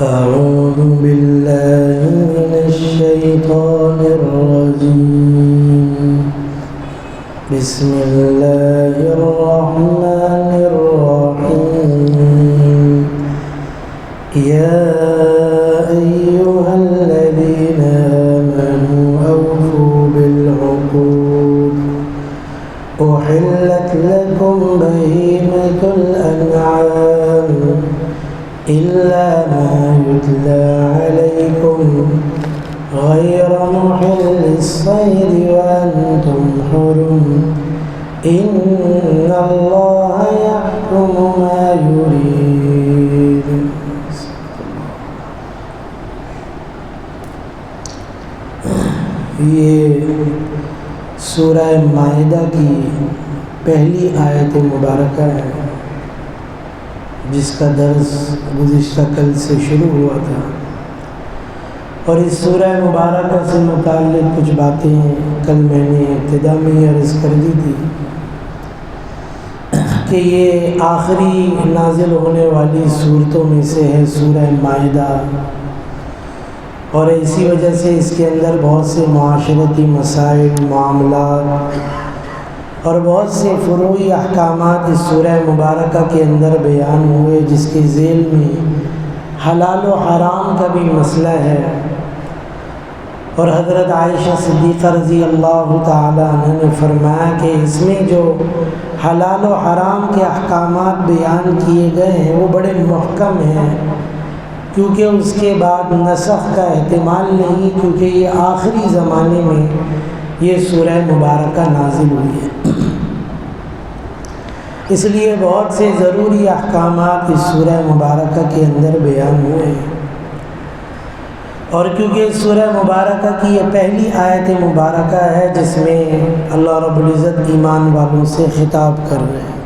أعوذ بالله من الشيطان الرجيم بسم الله الرحمن الرحيم يا أيها الذين آمنوا أوفوا بالعقود أحلت لكم بهيمة الأنعام إلا ما يتلى عليكم غير محل الصيد وأنتم حرم إن الله يحكم ما يريد. یہ سورہ مائدہ کی پہلی آیت مبارکہ ہے جس کا درس گزشتہ کل سے شروع ہوا تھا، اور اس سورہ مبارکہ سے متعلق کچھ باتیں کل میں نے ابتدا میں یہ عرض کر دی تھی کہ یہ آخری نازل ہونے والی صورتوں میں سے ہے سورہ مائدہ، اور اسی وجہ سے اس کے اندر بہت سے معاشرتی مسائل، معاملات اور بہت سے فروعی احکامات اس سورہ مبارکہ کے اندر بیان ہوئے، جس کے ذیل میں حلال و حرام کا بھی مسئلہ ہے، اور حضرت عائشہ صدیقہ رضی اللہ تعالی عنہ نے فرمایا کہ اس میں جو حلال و حرام کے احکامات بیان کیے گئے ہیں وہ بڑے محکم ہیں، کیونکہ اس کے بعد نسخ کا احتمال نہیں، کیونکہ یہ آخری زمانے میں یہ سورہ مبارکہ نازل ہوئی ہے، اس لیے بہت سے ضروری احکامات اس سورہ مبارکہ کے اندر بیان ہوئے ہیں، اور کیونکہ اس سورہ مبارکہ کی یہ پہلی آیت مبارکہ ہے جس میں اللہ رب العزت ایمان والوں سے خطاب کر رہے ہیں۔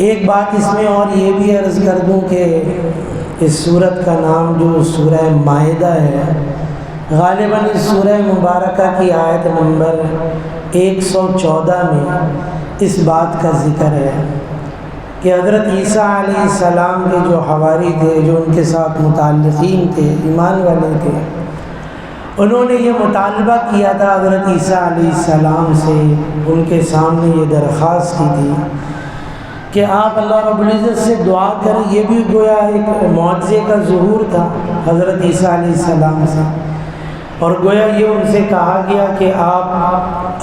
ایک بات اس میں اور یہ بھی عرض کر دوں کہ اس سورت کا نام جو سورہ مائدہ ہے، غالباً اس سورہ مبارکہ کی آیت نمبر 114 میں اس بات کا ذکر ہے کہ حضرت عیسیٰ علیہ السلام کے جو حواری تھے، جو ان کے ساتھ متعلقین تھے، ایمان والے تھے، انہوں نے یہ مطالبہ کیا تھا حضرت عیسیٰ علیہ السلام سے، ان کے سامنے یہ درخواست کی تھی کہ آپ اللہ رب العزت سے دعا کریں۔ یہ بھی گویا ایک معجزے کا ظہور تھا حضرت عیسیٰ علیہ السلام سے، اور گویا یہ ان سے کہا گیا کہ آپ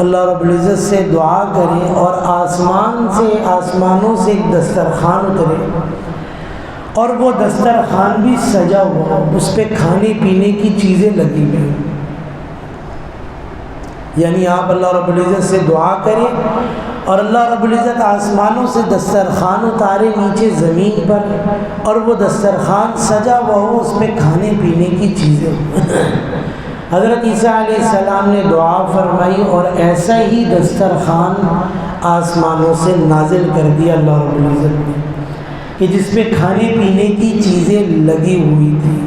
اللہ رب العزت سے دعا کریں اور آسمانوں سے ایک دسترخوان اترے، اور وہ دسترخوان بھی سجا ہوا، اس پہ کھانے پینے کی چیزیں لگی ہوئی، یعنی آپ اللہ رب العزت سے دعا کریں اور اللہ رب العزت آسمانوں سے دسترخوان اتارے نیچے زمین پر، اور وہ دسترخوان سجا ہوا ہو، اس پہ کھانے پینے کی چیزیں۔ حضرت عیسیٰ علیہ السلام نے دعا فرمائی اور ایسا ہی دسترخوان آسمانوں سے نازل کر دیا اللہ رب العزت نے، کہ جس پہ کھانے پینے کی چیزیں لگی ہوئی تھی۔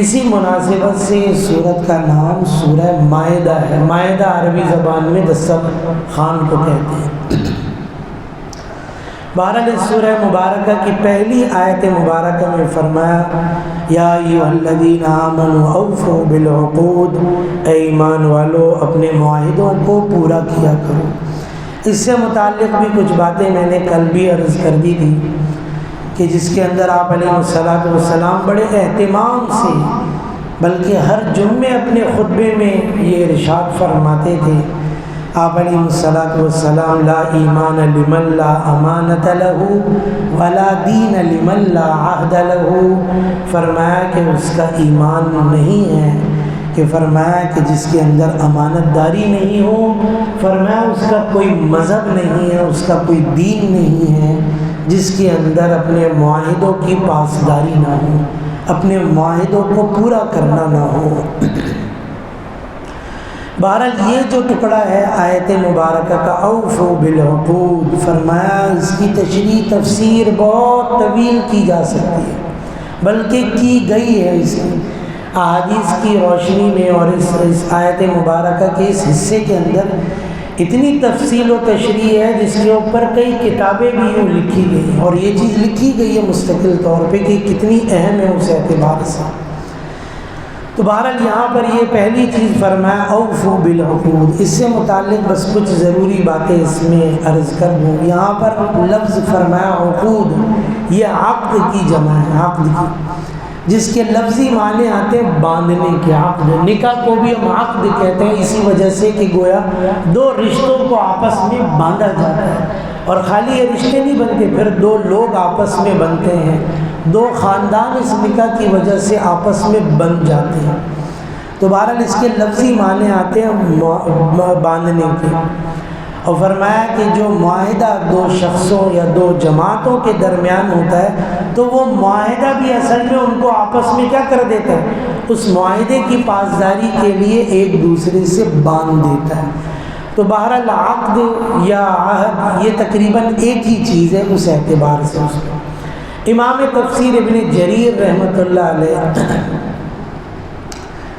اسی مناسبت سے سورت کا نام سورہ مائدہ ہے۔ مائدہ عربی زبان میں دسترخوان کو کہتے ہیں۔ بہرحال اس سورہ مبارکہ کی پہلی آیت مبارکہ میں فرمایا یا ایھا الذین آمنوا اوفوا بالعقود، اے ایمان والو اپنے معاہدوں کو پورا کیا کرو۔ اس سے متعلق بھی کچھ باتیں میں نے کل بھی عرض کر دی تھی کہ جس کے اندر آپ علیہ السلام بڑے اہتمام سے، بلکہ ہر جمعے اپنے خطبے میں یہ ارشاد فرماتے تھے، آپ علیہ السلام لا ایمان لمن لا امانت لہ ولا دین لمن لا عہد لہ، فرمایا کہ اس کا ایمان نہیں ہے، کہ فرمایا کہ جس کے اندر امانت داری نہیں ہو، فرمایا اس کا کوئی مذہب نہیں ہے، اس کا کوئی دین نہیں ہے، جس کے اندر اپنے معاہدوں کی پاسداری نہ ہو، اپنے معاہدوں کو پورا کرنا نہ ہو۔ بہرحال یہ جو ٹکڑا ہے آیت مبارکہ کا اوفوا بالعقود، فرمایا اس کی تشریح تفسیر بہت طویل کی جا سکتی ہے، بلکہ کی گئی ہے اس کی احادیث کی روشنی میں، اور اس آیت مبارکہ کے اس حصے کے اندر اتنی تفصیل و تشریح ہے جس کے اوپر کئی کتابیں بھی یوں لکھی گئی ہیں، اور یہ چیز لکھی گئی ہے مستقل طور پہ کہ کتنی اہم ہے اس اعتبار سے۔ تو بہرحال یہاں پر یہ پہلی چیز فرمایا اوفوا بالعقود، اس سے متعلق بس کچھ ضروری باتیں اس میں عرض کر دوں۔ یہاں پر لفظ فرمایا عقود، یہ عقد کی جمع ہے، عقد کی، جس کے لفظی معنی آتے ہیں باندھنے کے، عقد۔ نکاح کو بھی ہم عقد کہتے ہیں اسی وجہ سے کہ گویا دو رشتوں کو آپس میں باندھا جاتا ہے، اور خالی یہ رشتے نہیں بنتے، پھر دو لوگ آپس میں بنتے ہیں، دو خاندان اس نکاح کی وجہ سے آپس میں بن جاتے ہیں۔ تو بہرحال اس کے لفظی معنی آتے ہیں باندھنے کے، اور فرمایا کہ جو معاہدہ دو شخصوں یا دو جماعتوں کے درمیان ہوتا ہے تو وہ معاہدہ بھی اصل میں ان کو آپس میں کیا کر دیتا ہے، اس معاہدے کی پاسداری کے لیے ایک دوسرے سے باندھ دیتا ہے۔ تو بہرحال عقد یا عہد یہ تقریباً ایک ہی چیز ہے اس اعتبار سے۔ اس کو امام تفسیر ابن جریر رحمۃ اللہ علیہ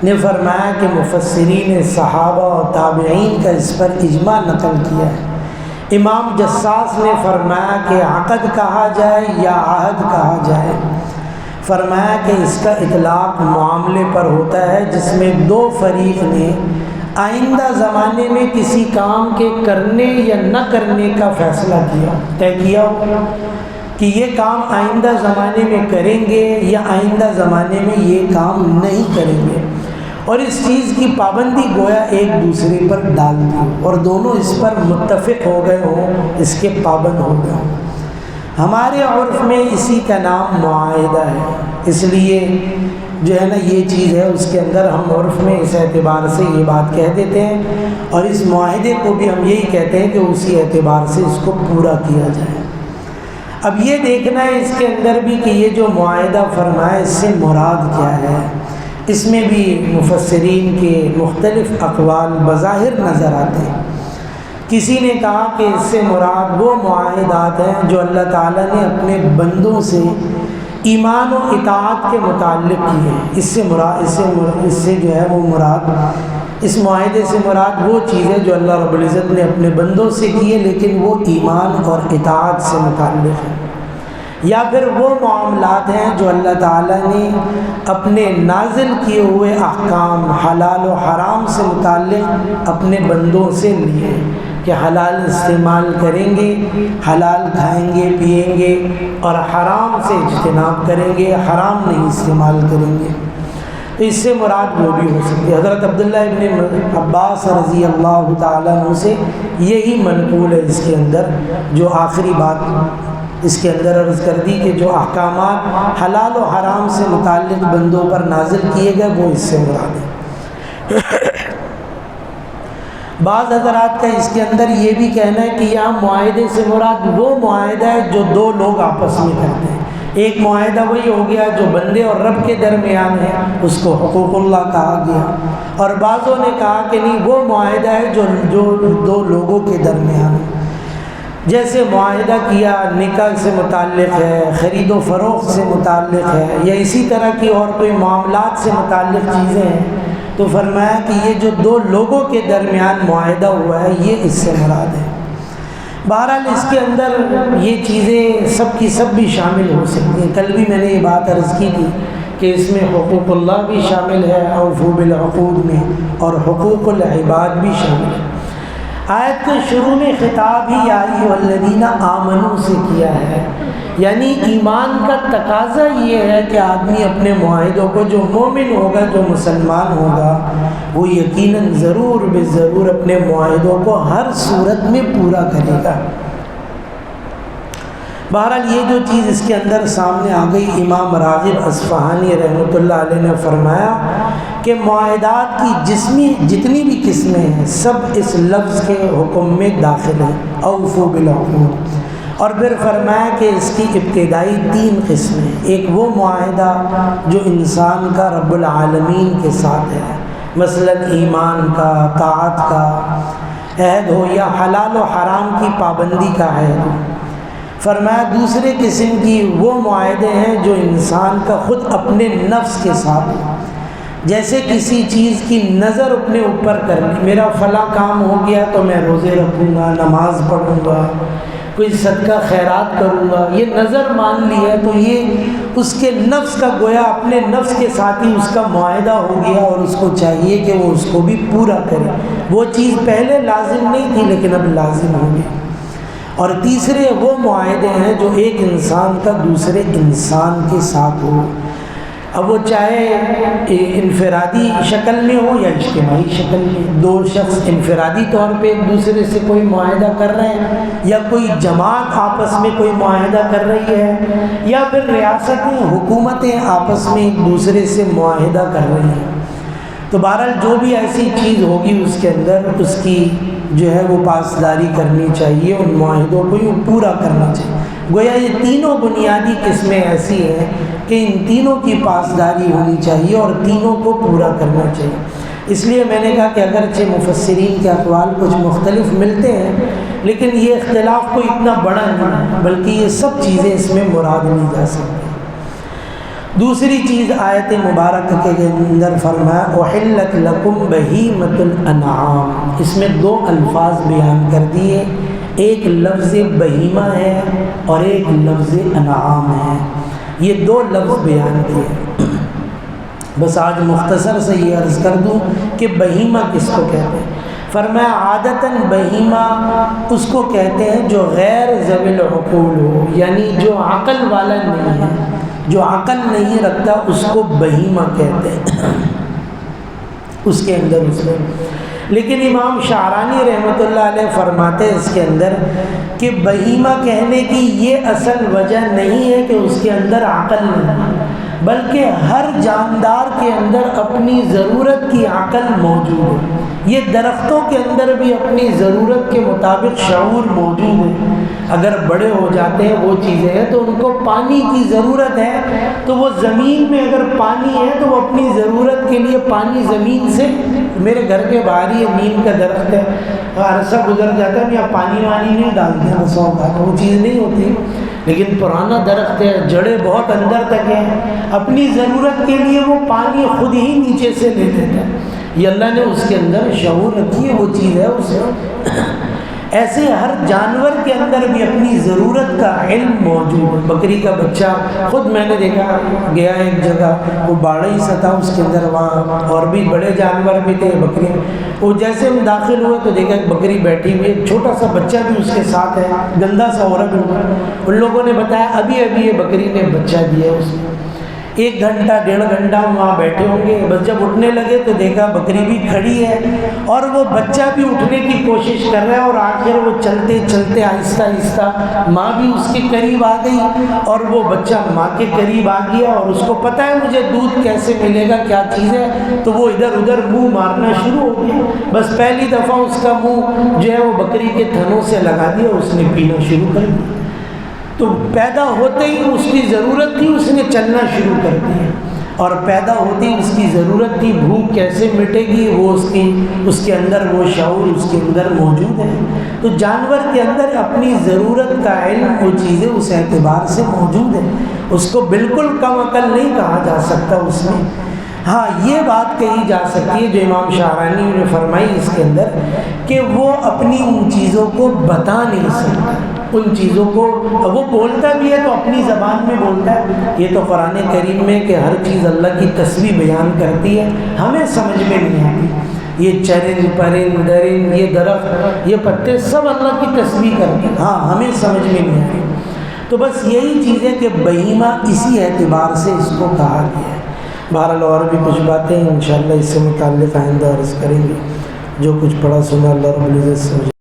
نے فرمایا کہ مفسرین صحابہ اور تابعین کا اس پر اجماع نقل کیا ہے۔ امام جساس نے فرمایا کہ عقد کہا جائے یا عہد کہا جائے، فرمایا کہ اس کا اطلاق معاملے پر ہوتا ہے جس میں دو فریق نے آئندہ زمانے میں کسی کام کے کرنے یا نہ کرنے کا فیصلہ کیا، طے کیا ہو کہ یہ کام آئندہ زمانے میں کریں گے یا آئندہ زمانے میں یہ کام نہیں کریں گے، اور اس چیز کی پابندی گویا ایک دوسرے پر ڈال دی، اور دونوں اس پر متفق ہو گئے ہوں، اس کے پابند ہو گئے ہوں۔ ہمارے عرف میں اسی کا نام معاہدہ ہے، اس لیے جو ہے نا یہ چیز ہے اس کے اندر ہم عرف میں اس اعتبار سے یہ بات کہہ دیتے ہیں، اور اس معاہدے کو بھی ہم یہی کہتے ہیں کہ اسی اعتبار سے اس کو پورا کیا جائے۔ اب یہ دیکھنا ہے اس کے اندر بھی کہ یہ جو معاہدہ فرمایا اس سے مراد کیا ہے۔ اس میں بھی مفسرین کے مختلف اقوال بظاہر نظر آتے ہیں۔ کسی نے کہا کہ اس سے مراد وہ معاہدات ہیں جو اللہ تعالیٰ نے اپنے بندوں سے ایمان و اطاعت کے متعلق کیے ہیں۔ اس سے جو ہے وہ مراد، اس معاہدے سے مراد وہ چیزیں جو اللہ رب العزت نے اپنے بندوں سے کی ہے لیکن وہ ایمان اور اطاعت سے متعلق ہیں، یا پھر وہ معاملات ہیں جو اللہ تعالیٰ نے اپنے نازل کیے ہوئے احکام حلال و حرام سے متعلق اپنے بندوں سے لیے کہ حلال استعمال کریں گے، حلال کھائیں گے پئیں گے، اور حرام سے اجتناب کریں گے، حرام نہیں استعمال کریں گے۔ تو اس سے مراد وہ بھی ہو سکتی ہے۔ حضرت عبداللہ ابن عباس رضی اللہ تعالیٰ عنہ سے یہی منقول ہے اس کے اندر، جو آخری بات اس کے اندر عرض کر دی کہ جو احکامات حلال و حرام سے متعلق بندوں پر نازل کیے گئے وہ اس سے مراد ہے۔ بعض حضرات کا اس کے اندر یہ بھی کہنا ہے کہ یہاں معاہدے سے مراد وہ معاہدہ ہے جو دو لوگ آپس میں کرتے ہیں۔ ایک معاہدہ وہی ہو گیا جو بندے اور رب کے درمیان ہے، اس کو حقوق اللہ کہا گیا، اور بعضوں نے کہا کہ نہیں، وہ معاہدہ ہے جو دو لوگوں کے درمیان ہے۔ جیسے معاہدہ کیا نکاح سے متعلق ہے، خرید و فروخت سے متعلق ہے، یا اسی طرح کی اور کوئی معاملات سے متعلق چیزیں ہیں، تو فرمایا کہ یہ جو دو لوگوں کے درمیان معاہدہ ہوا ہے یہ اس سے مراد ہے۔ بہرحال اس کے اندر یہ چیزیں سب کی سب بھی شامل ہو سکتی ہیں۔ کل بھی میں نے یہ بات عرض کی تھی کہ اس میں حقوق اللہ بھی شامل ہے، اوفوا بالعقود میں، اور حقوق العباد بھی شامل ہے۔ آیت کے شروع میں خطاب ہی یا ایھا الذین آمنوا سے کیا ہے، یعنی ایمان کا تقاضا یہ ہے کہ آدمی اپنے معاہدوں کو، جو مومن ہوگا، جو مسلمان ہوگا، وہ یقیناً ضرور بے ضرور اپنے معاہدوں کو ہر صورت میں پورا کرے گا۔ بہرحال یہ جو چیز اس کے اندر سامنے آ گئی، امام راغب اصفہانی رحمۃ اللہ علیہ نے فرمایا کہ معاہدات کی جتنی بھی قسمیں ہیں سب اس لفظ کے حکم میں داخل ہیں، اوفوا بالعقود۔ اور پھر فرمایا کہ اس کی ابتدائی 3 قسمیں ہیں۔ ایک وہ معاہدہ جو انسان کا رب العالمین کے ساتھ ہے، مثلا ایمان کا، طاعت کا عہد ہو، یا حلال و حرام کی پابندی کا عہد ہو۔ فرمایا دوسرے قسم کی وہ معاہدے ہیں جو انسان کا خود اپنے نفس کے ساتھ ہو، جیسے کسی چیز کی نظر اپنے اوپر کر لی، میرا فلاں کام ہو گیا تو میں روزے رکھوں گا، نماز پڑھوں گا، کوئی صدقہ خیرات کروں گا، یہ نظر مان لی ہے تو یہ اس کے نفس کا گویا اپنے نفس کے ساتھ ہی اس کا معاہدہ ہو گیا، اور اس کو چاہیے کہ وہ اس کو بھی پورا کرے۔ وہ چیز پہلے لازم نہیں تھی لیکن اب لازم ہوگی۔ اور تیسرے وہ معاہدے ہیں جو ایک انسان کا دوسرے انسان کے ساتھ ہو، اب وہ چاہے انفرادی شکل میں ہو یا اجتماعی شکل میں، دو شخص انفرادی طور پہ ایک دوسرے سے کوئی معاہدہ کر رہے ہیں، یا کوئی جماعت آپس میں کوئی معاہدہ کر رہی ہے، یا پھر ریاستیں حکومتیں آپس میں ایک دوسرے سے معاہدہ کر رہی ہیں۔ تو بہرحال جو بھی ایسی چیز ہوگی اس کے اندر اس کی جو ہے وہ پاسداری کرنی چاہیے، ان معاہدوں کو یوں پورا کرنا چاہیے۔ گویا یہ تینوں بنیادی قسمیں ایسی ہیں کہ ان تینوں کی پاسداری ہونی چاہیے اور تینوں کو پورا کرنا چاہیے۔ اس لیے میں نے کہا کہ اگرچہ مفسرین کے اقوال کچھ مختلف ملتے ہیں لیکن یہ اختلاف کوئی اتنا بڑا نہیں ہے، بلکہ یہ سب چیزیں اس میں مراد لی جا سکتی ہیں۔ دوسری چیز آیت مبارکہ کے اندر فرمایا احلت لکم بہیمۃ الانعام، اس میں دو الفاظ بیان کر دیے، ایک لفظ بہیمہ ہے اور ایک لفظ انعام ہے، یہ دو لفظ بیان کیے۔ بس آج مختصر سے یہ عرض کر دوں کہ بہیمہ کس کو کہتے ہیں۔ فرمایا عادتاً بہیمہ اس کو کہتے ہیں جو غیر ذوی العقول ہو، یعنی جو عقل والا نہیں ہے، جو عقل نہیں رکھتا اس کو بہیمہ کہتے ہیں، اس کے اندر اس میں۔ لیکن امام شعرانی رحمۃ اللہ علیہ فرماتے ہیں اس کے اندر کہ بہیمہ کہنے کی یہ اصل وجہ نہیں ہے کہ اس کے اندر عقل نہیں، بلکہ ہر جاندار کے اندر اپنی ضرورت کی عقل موجود ہے۔ یہ درختوں کے اندر بھی اپنی ضرورت کے مطابق شعور موجود ہے۔ اگر بڑے ہو جاتے ہیں وہ چیزیں ہیں تو ان کو پانی کی ضرورت ہے، تو وہ زمین میں اگر پانی ہے تو وہ اپنی ضرورت کے لیے پانی زمین سے، میرے گھر کے باہر ہی نیم کا درخت ہے، عرصہ گزر جاتا ہے یا پانی وانی نہیں ڈالتے ہیں سو کا، وہ چیز نہیں ہوتی، لیکن پرانا درخت ہے، جڑیں بہت اندر تک ہیں، اپنی ضرورت کے لیے وہ پانی خود ہی نیچے سے لے لیتا ہے۔ یہ اللہ نے اس کے اندر شعور رکھی ہے، وہ چیز ہے اسے۔ ایسے ہر جانور کے اندر بھی اپنی ضرورت کا علم موجود ہے۔ بکری کا بچہ خود میں نے دیکھا، گیا ایک جگہ، وہ باڑا ہی سا تھا اس کے اندر، وہاں اور بھی بڑے جانور بھی تھے، بکری، وہ جیسے ہم داخل ہوئے تو دیکھا ایک بکری بیٹھی ہوئی، ایک چھوٹا سا بچہ بھی اس کے ساتھ ہے، گندا سا عورت ہوا۔ ان لوگوں نے بتایا ابھی ابھی یہ بکری نے بچہ دیا اس نے۔ 1 گھنٹہ 1.5 گھنٹہ وہاں بیٹھے ہوں گے، بس جب اٹھنے لگے تو دیکھا بکری بھی کھڑی ہے اور وہ بچہ بھی اٹھنے کی کوشش کر رہا ہے، اور آخر وہ چلتے چلتے آہستہ آہستہ ماں بھی اس کے قریب آ گئی اور وہ بچہ ماں کے قریب آ گیا، اور اس کو پتہ ہے مجھے دودھ کیسے ملے گا، کیا چیز ہے، تو وہ ادھر ادھر منہ مارنا شروع ہو گیا۔ بس پہلی دفعہ اس کا منہ جو ہے وہ بکری کے تھنوں سے لگا دیا، اس نے پینا شروع کر دیا۔ تو پیدا ہوتے ہی اس کی ضرورت تھی، اس نے چلنا شروع کر دیا، اور پیدا ہوتی ہی اس کی ضرورت تھی، بھوک کیسے مٹے گی، وہ اس کے اندر وہ شعور اس کے اندر موجود ہے۔ تو جانور کے اندر اپنی ضرورت کا علم، وہ چیزیں اس اعتبار سے موجود ہیں، اس کو بالکل کم عقل نہیں کہا جا سکتا اس میں۔ ہاں یہ بات کہی جا سکتی ہے جو امام شعرانی نے فرمائی اس کے اندر، کہ وہ اپنی ان چیزوں کو بتا نہیں سکتا، ان چیزوں کو وہ بولتا بھی ہے تو اپنی زبان میں بولتا ہے۔ یہ تو قرآن کریم میں کہ ہر چیز اللہ کی تسبیح بیان کرتی ہے، ہمیں سمجھ میں نہیں آتی۔ یہ چرند پرند درند، یہ درخت، یہ پتے، سب اللہ کی تسبیح کرتے ہیں، ہاں ہمیں سمجھ میں نہیں آتی۔ تو بس یہی چیز ہے کہ بہیمہ اسی اعتبار سے اس کو کہا گیا ہے۔ بہرحال اور بھی کچھ باتیں انشاءاللہ اس سے متعلق آئندہ عرض کریں گے۔ جو کچھ پڑھا سنا اللہ رب العزت سے